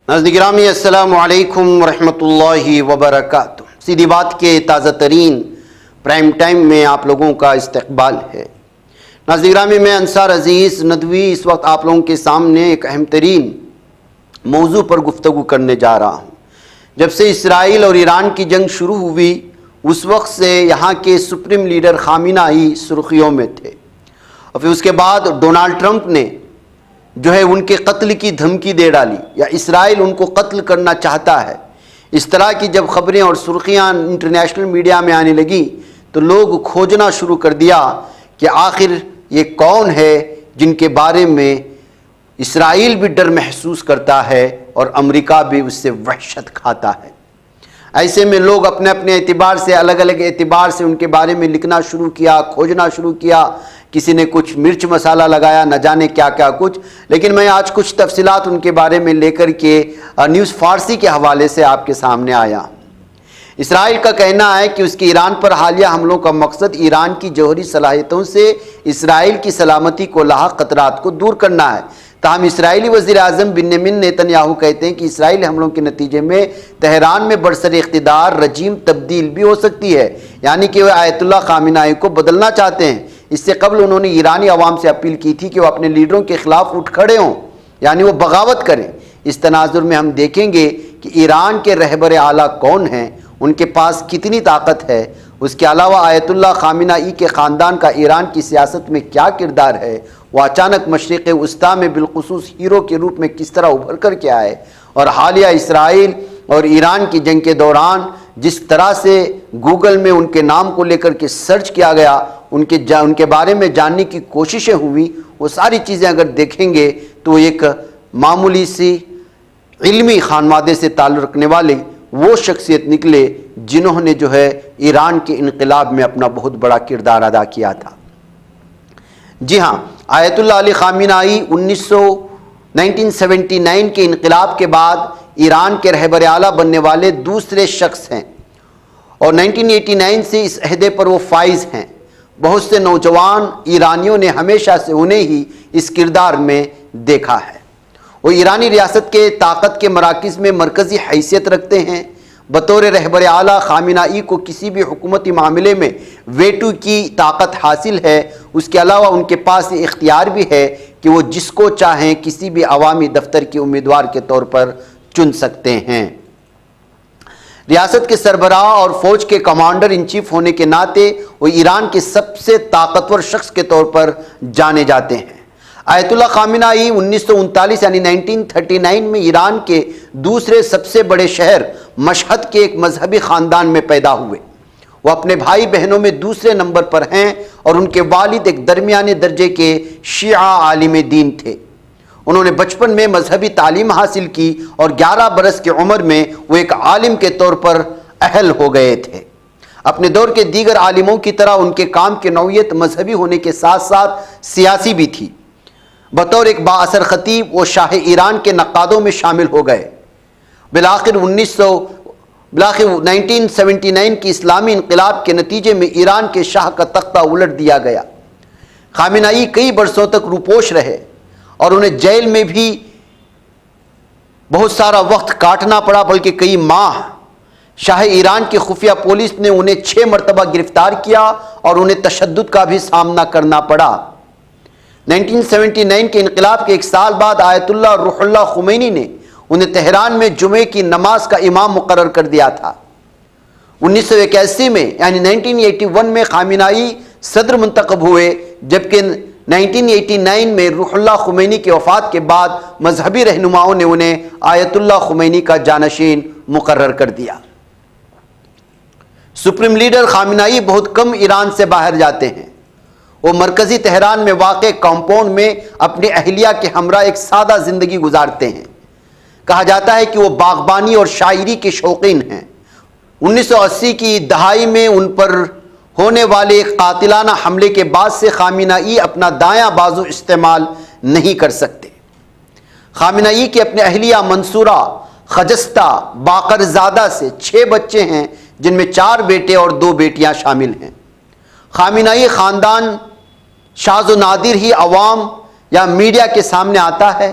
ناظرین گرامی السلام علیکم ورحمۃ اللہ وبرکاتہ۔ سیدھی بات کے تازہ ترین پرائم ٹائم میں آپ لوگوں کا استقبال ہے۔ ناظرین گرامی، میں انصار عزیز ندوی اس وقت آپ لوگوں کے سامنے ایک اہم ترین موضوع پر گفتگو کرنے جا رہا ہوں۔ جب سے اسرائیل اور ایران کی جنگ شروع ہوئی اس وقت سے یہاں کے سپریم لیڈر خامنہ ای سرخیوں میں تھے، اور پھر اس کے بعد ڈونالڈ ٹرمپ نے ان کے قتل کی دھمکی دے ڈالی، یا اسرائیل ان کو قتل کرنا چاہتا ہے۔ اس طرح کی جب خبریں اور سرخیاں انٹرنیشنل میڈیا میں آنے لگی تو لوگ کھوجنا شروع کر دیا کہ آخر یہ کون ہے جن کے بارے میں اسرائیل بھی ڈر محسوس کرتا ہے اور امریکہ بھی اس سے وحشت کھاتا ہے۔ ایسے میں لوگ اپنے اپنے اعتبار سے، الگ الگ اعتبار سے ان کے بارے میں لکھنا شروع کیا، کھوجنا شروع کیا۔ کسی نے کچھ مرچ مسالہ لگایا، نہ جانے کیا کیا کچھ۔ لیکن میں آج کچھ تفصیلات ان کے بارے میں لے کر کے نیوز فارسی کے حوالے سے آپ کے سامنے آیا۔ اسرائیل کا کہنا ہے کہ اس کے ایران پر حالیہ حملوں کا مقصد ایران کی جوہری صلاحیتوں سے اسرائیل کی سلامتی کو لاحق خطرات کو دور کرنا ہے۔ تاہم اسرائیلی وزیر اعظم بنیامین نیتن یاہو کہتے ہیں کہ اسرائیلی حملوں کے نتیجے میں تہران میں برسر اقتدار رجیم تبدیل بھی ہو سکتی ہے، یعنی کہ وہ آیت اللہ خامنہ ای کو بدلنا چاہتے ہیں۔ اس سے قبل انہوں نے ایرانی عوام سے اپیل کی تھی کہ وہ اپنے لیڈروں کے خلاف اٹھ کھڑے ہوں، یعنی وہ بغاوت کریں۔ اس تناظر میں ہم دیکھیں گے کہ ایران کے رہبر اعلیٰ کون ہیں، ان کے پاس کتنی طاقت ہے، اس کے علاوہ آیت اللہ خامنہ ای کے خاندان کا ایران کی سیاست میں کیا کردار ہے، وہ اچانک مشرق وسطیٰ میں بالخصوص ہیرو کے روپ میں کس طرح ابھر کر کے آئے، اور حالیہ اسرائیل اور ایران کی جنگ کے دوران جس طرح سے گوگل میں ان کے نام کو لے کر کے سرچ کیا گیا، ان کے بارے میں جاننے کی کوششیں ہوئی، وہ ساری چیزیں اگر دیکھیں گے تو ایک معمولی سی علمی خانوادے سے تعلق رکھنے والے وہ شخصیت نکلے جنہوں نے ایران کے انقلاب میں اپنا بہت بڑا کردار ادا کیا تھا۔ جی ہاں، آیت اللہ علی خامنہ ای 1979 کے انقلاب کے بعد ایران کے رہبر اعلیٰ بننے والے دوسرے شخص ہیں، اور 1989 سے اس عہدے پر وہ فائز ہیں۔ بہت سے نوجوان ایرانیوں نے ہمیشہ سے انہیں ہی اس کردار میں دیکھا ہے۔ وہ ایرانی ریاست کے طاقت کے مراکز میں مرکزی حیثیت رکھتے ہیں۔ بطور رہبر اعلیٰ خامنہ ای کو کسی بھی حکومتی معاملے میں ویٹو کی طاقت حاصل ہے۔ اس کے علاوہ ان کے پاس یہ اختیار بھی ہے کہ وہ جس کو چاہیں کسی بھی عوامی دفتر کے امیدوار کے طور پر چن سکتے ہیں۔ ریاست کے سربراہ اور فوج کے کمانڈر ان چیف ہونے کے ناطے وہ ایران کے سب سے طاقتور شخص کے طور پر جانے جاتے ہیں۔ آیت اللہ خامنہ ای 1939 یعنی 1939 میں ایران کے دوسرے سب سے بڑے شہر مشہد کے ایک مذہبی خاندان میں پیدا ہوئے۔ وہ اپنے بھائی بہنوں میں دوسرے نمبر پر ہیں، اور ان کے والد ایک درمیانے درجے کے شیعہ عالم دین تھے۔ انہوں نے بچپن میں مذہبی تعلیم حاصل کی، اور 11 برس کی عمر میں وہ ایک عالم کے طور پر اہل ہو گئے تھے۔ اپنے دور کے دیگر عالموں کی طرح ان کے کام کی نوعیت مذہبی ہونے کے ساتھ ساتھ سیاسی بھی تھی۔ بطور ایک بااثر خطیب وہ شاہ ایران کے نقادوں میں شامل ہو گئے۔ بالآخر 1979 کی اسلامی انقلاب کے نتیجے میں ایران کے شاہ کا تختہ الٹ دیا گیا۔ خامنہ ای کئی برسوں تک روپوش رہے، اور انہیں جیل میں بھی بہت سارا وقت کاٹنا پڑا، بلکہ کئی ماہ۔ شاہ ایران کی خفیہ پولیس نے انہیں 6 مرتبہ گرفتار کیا، اور انہیں تشدد کا بھی سامنا کرنا پڑا۔ 1979 کے انقلاب کے 1 سال بعد آیت اللہ روح اللہ خمینی نے انہیں تہران میں جمعے کی نماز کا امام مقرر کر دیا تھا۔ 1981 میں یعنی 1981 میں خامنہ ای صدر منتخب ہوئے، جبکہ 1989 میں روح اللہ خمینی کی وفات کے بعد مذہبی رہنماؤں نے انہیں آیت اللہ خمینی کا جانشین مقرر کر دیا۔ سپریم لیڈر خامنہ ای بہت کم ایران سے باہر جاتے ہیں۔ وہ مرکزی تہران میں واقع کمپاؤنڈ میں اپنی اہلیہ کے ہمراہ ایک سادہ زندگی گزارتے ہیں۔ کہا جاتا ہے کہ وہ باغبانی اور شاعری کے شوقین ہیں۔ 1980 کی دہائی میں ان پر ہونے والے ایک قاتلانہ حملے کے بعد سے خامنہ ای اپنا دایاں بازو استعمال نہیں کر سکتے۔ خامنہ ای کے اپنے اہلیہ منصورہ خجستہ باقر زادہ سے 6 بچے ہیں، جن میں 4 بیٹے اور 2 بیٹیاں شامل ہیں۔ خامنہ ای خاندان شاذ و نادر ہی عوام یا میڈیا کے سامنے آتا ہے۔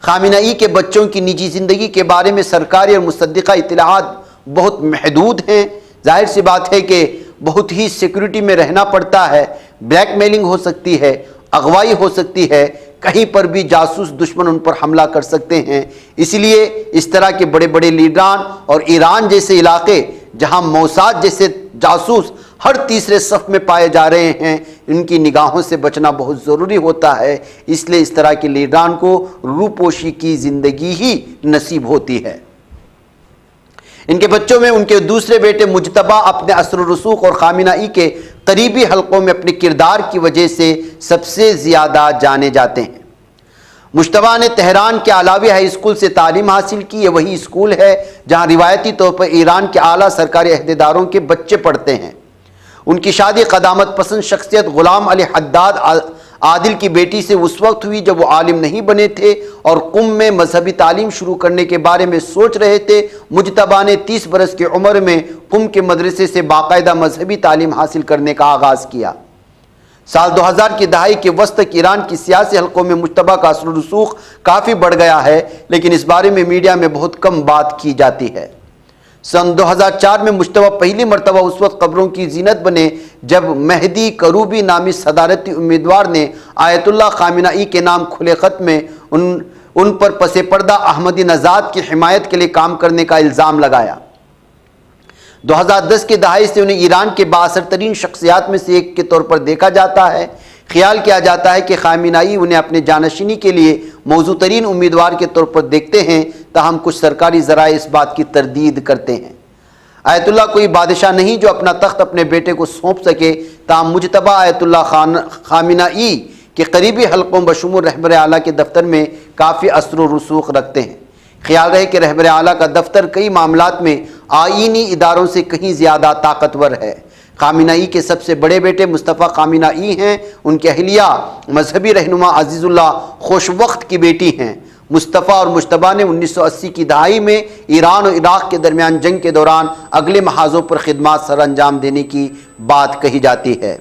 خامنہ ای کے بچوں کی نجی زندگی کے بارے میں سرکاری اور مصدقہ اطلاعات بہت محدود ہیں۔ ظاہر سی بات ہے کہ بہت ہی سیکورٹی میں رہنا پڑتا ہے، بلیک میلنگ ہو سکتی ہے، اغوائی ہو سکتی ہے، کہیں پر بھی جاسوس دشمن ان پر حملہ کر سکتے ہیں۔ اس لیے اس طرح کے بڑے بڑے لیڈران اور ایران جیسے علاقے جہاں موساد جیسے جاسوس ہر تیسرے صف میں پائے جا رہے ہیں، ان کی نگاہوں سے بچنا بہت ضروری ہوتا ہے۔ اس لیے اس طرح کے لیڈران کو روپوشی کی زندگی ہی نصیب ہوتی ہے۔ ان کے بچوں میں ان کے دوسرے بیٹے مجتبی اپنے اثر و رسوخ اور خامنہ ای کے قریبی حلقوں میں اپنے کردار کی وجہ سے سب سے زیادہ جانے جاتے ہیں۔ مجتبی نے تہران کے علاوی ہائی اسکول سے تعلیم حاصل کی۔ یہ وہی اسکول ہے جہاں روایتی طور پر ایران کے اعلیٰ سرکاری عہدیداروں کے بچے پڑھتے ہیں۔ ان کی شادی قدامت پسند شخصیت غلام علی حداد عادل کی بیٹی سے اس وقت ہوئی جب وہ عالم نہیں بنے تھے اور قم میں مذہبی تعلیم شروع کرنے کے بارے میں سوچ رہے تھے۔ مجتبی نے 30 برس کی عمر میں قم کے مدرسے سے باقاعدہ مذہبی تعلیم حاصل کرنے کا آغاز کیا۔ سال 2000 کی دہائی کے وسط تک ایران کی سیاسی حلقوں میں مجتبی کا اثر و رسوخ کافی بڑھ گیا ہے، لیکن اس بارے میں میڈیا میں بہت کم بات کی جاتی ہے۔ سن 2004 میں مجتبی پہلی مرتبہ اس وقت خبروں کی زینت بنے جب مہدی کروبی نامی صدارتی امیدوار نے آیت اللہ خامنہ ای کے نام کھلے خط میں ان پر پس پردہ احمدی نژاد کی حمایت کے لیے کام کرنے کا الزام لگایا۔ 2010 کے دہائی سے انہیں ایران کے بااثر ترین شخصیات میں سے ایک کے طور پر دیکھا جاتا ہے۔ خیال کیا جاتا ہے کہ خامنہ ای انہیں اپنے جانشینی کے لیے موزوں ترین امیدوار کے طور پر دیکھتے ہیں، تاہم کچھ سرکاری ذرائع اس بات کی تردید کرتے ہیں۔ آیت اللہ کوئی بادشاہ نہیں جو اپنا تخت اپنے بیٹے کو سونپ سکے، تاہم مجتبی آیت اللہ خامنہ ای کے قریبی حلقوں بشمول رہبر اعلیٰ کے دفتر میں کافی اثر و رسوخ رکھتے ہیں۔ خیال رہے کہ رہبر اعلیٰ کا دفتر کئی معاملات میں آئینی اداروں سے کہیں زیادہ طاقتور ہے۔ خامنہ ای کے سب سے بڑے بیٹے مصطفیٰ خامنہ ای ہیں۔ ان کی اہلیہ مذہبی رہنما عزیز اللہ خوشوقت کی بیٹی ہیں۔ مصطفیٰ اور مجتبی نے 1980 کی دہائی میں ایران اور عراق کے درمیان جنگ کے دوران اگلے محاذوں پر خدمات سر انجام دینے کی بات کہی جاتی ہے۔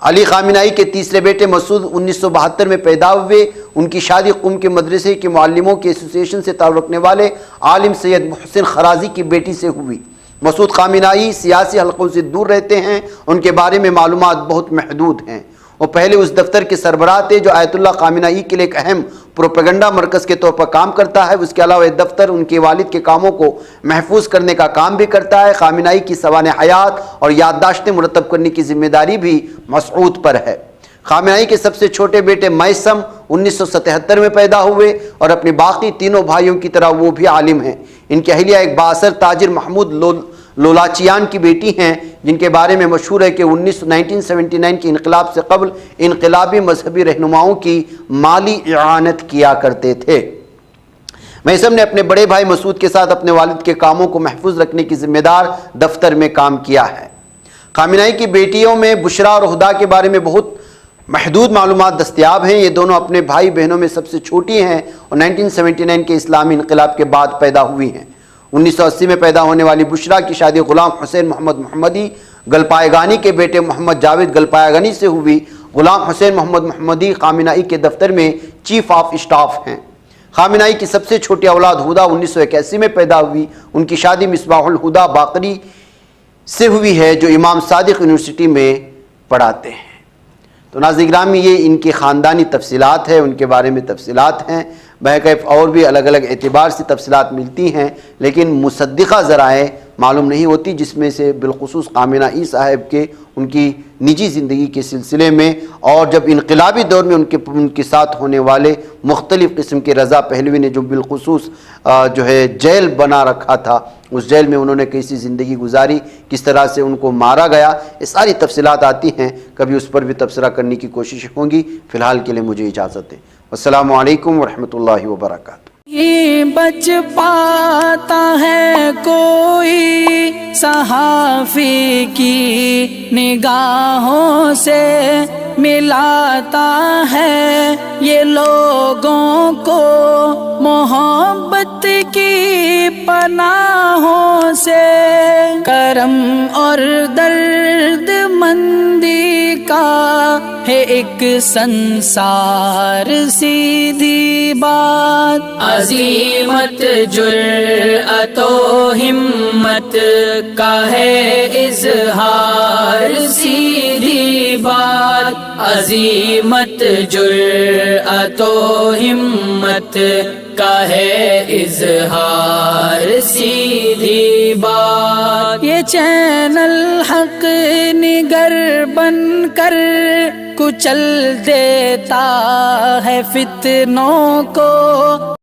علی خامنہ ای کے تیسرے بیٹے مسعود 1972 میں پیدا ہوئے۔ ان کی شادی قم کے مدرسے کے معلموں کے ایسوسی ایشن سے تعلق رکھنے والے عالم سید محسن خرازی کی بیٹی سے ہوئی۔ مسعود خامنہ ای سیاسی حلقوں سے دور رہتے ہیں، ان کے بارے میں معلومات بہت محدود ہیں۔ وہ پہلے اس دفتر کے سربراہ تھے جو آیت اللہ خامنہ ای کے لیے ایک اہم پروپیگنڈا مرکز کے طور پر کام کرتا ہے۔ اس کے علاوہ یہ دفتر ان کے والد کے کاموں کو محفوظ کرنے کا کام بھی کرتا ہے۔ خامنہ ای کی سوانح حیات اور یادداشتیں مرتب کرنے کی ذمہ داری بھی مسعود پر ہے۔ خامنہ ای کے سب سے چھوٹے بیٹے میثم 1977 میں پیدا ہوئے اور اپنے باقی تینوں بھائیوں کی طرح وہ بھی عالم ہیں۔ ان کی اہلیہ ایک بااثر تاجر محمود لولاچیان کی بیٹی ہیں، جن کے بارے میں مشہور ہے کہ 1979 کے انقلاب سے قبل انقلابی مذہبی رہنماؤں کی مالی اعانت کیا کرتے تھے۔ میثم نے اپنے بڑے بھائی مسعود کے ساتھ اپنے والد کے کاموں کو محفوظ رکھنے کی ذمہ دار دفتر میں کام کیا ہے۔ خامنہ ای کی بیٹیوں میں بشریٰ اور ہدا کے بارے میں بہت محدود معلومات دستیاب ہیں۔ یہ دونوں اپنے بھائی بہنوں میں سب سے چھوٹی ہیں اور 1979 کے اسلامی انقلاب کے بعد پیدا ہوئی ہیں۔ 1980 میں پیدا ہونے والی بشریٰ کی شادی غلام حسین محمد محمدی گلپایگانی کے بیٹے محمد جاوید گلپایگانی سے ہوئی۔ غلام حسین محمد محمدی خامنہ ای کے دفتر میں چیف آف اسٹاف ہیں۔ خامنہ ای کی سب سے چھوٹی اولاد ہدا 1981 میں پیدا ہوئی۔ ان کی شادی مصباح الہدا باقری سے ہوئی ہے جو امام صادق یونیورسٹی میں پڑھاتے ہیں۔ تو ناظرین گرامی، یہ ان کی خاندانی تفصیلات ہیں، ان کے بارے میں تفصیلات ہیں۔ بہرکیف اور بھی الگ الگ اعتبار سے تفصیلات ملتی ہیں، لیکن مصدقہ ذرائع معلوم نہیں ہوتی، جس میں سے بالخصوص خامنہ ای صاحب کے ان کی نجی زندگی کے سلسلے میں اور جب انقلابی دور میں ان کے ساتھ ہونے والے مختلف قسم کے رضا پہلوی نے جو بالخصوص جو ہے جیل بنا رکھا تھا، اس جیل میں انہوں نے کیسی زندگی گزاری، کس طرح سے ان کو مارا گیا، یہ ساری تفصیلات آتی ہیں، کبھی اس پر بھی تبصرہ کرنے کی کوشش ہوں گی۔ فی الحال کے لیے مجھے اجازت دیں۔ السلام علیکم ورحمۃ اللہ وبرکاتہ۔ یہ بچ پاتا ہے کوئی صحافی کی نگاہوں سے، ملاتا ہے یہ لوگوں کو محبت کی پناہوں سے، کرم اور درد مندی کا ہے ایک سنسار سیدھی بات، عزیمت جرأت و ہمت کا ہے اظہار سیدھی بات، عزیمت جرأت و ہمت کا ہے اظہار سیدھی بات۔ یہ چین الحق نگر بن کر کچل دیتا ہے فتنوں کو،